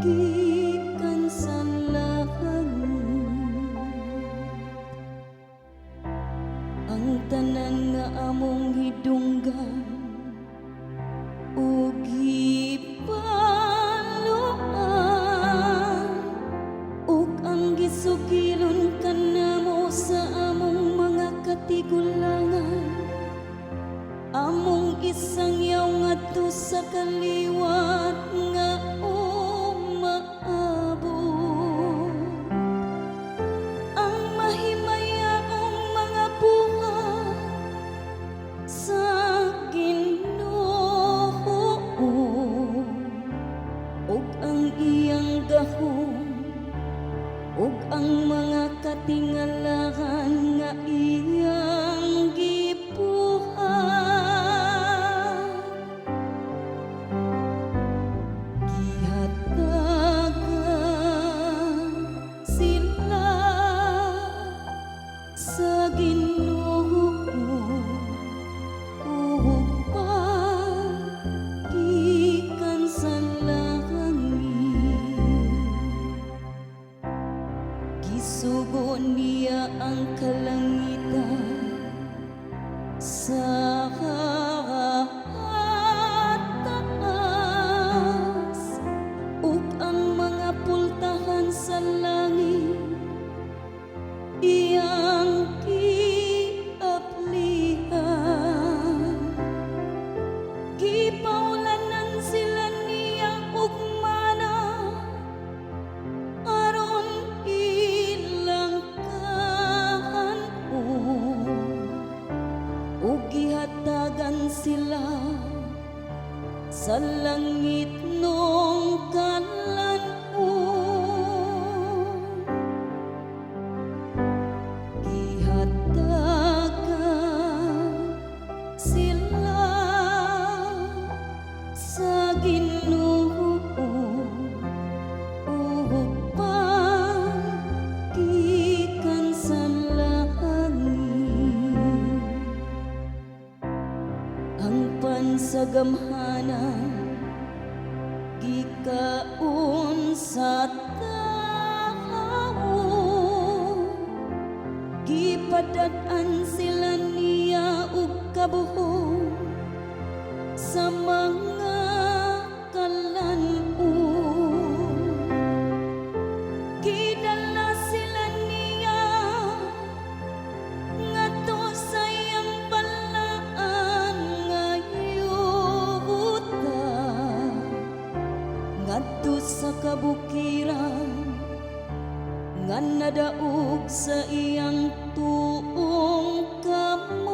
gikan sa langit. Ang tanan nga among hidunggan ug gipaluan, ug ang gisugilon kanamo sa among mga katigulangan, among isangyaw ngadto sa kaliwat nga umaabot. Ang mahimayaong mga buhat sa Ginoo, ug ang iyang gahom, ug ang mga katingalahan nga iyang gibuhat. Gihatagan sila sa Ginoo upang gikan sa langit. Gisugo niya ang kalangitan sa taas, ug ang mga pultahan sa langit iyang giaplihan. Gipaulanan sila niya og mana aron ilang kahanon, ug gihatagan sila sa langit nung kalan-on. Gihatagan sila sa Ginoo upang gikan sa langit. Ang pansagamhanan gikaon sa tawo, gipadad-an sila niya ug kabuhon sa mga kalan-on. Gidala sila niya ngadto sa iyang balaan nga yuta, ngadto sa kabukiran nga nadaog sa iyang tuong kamot.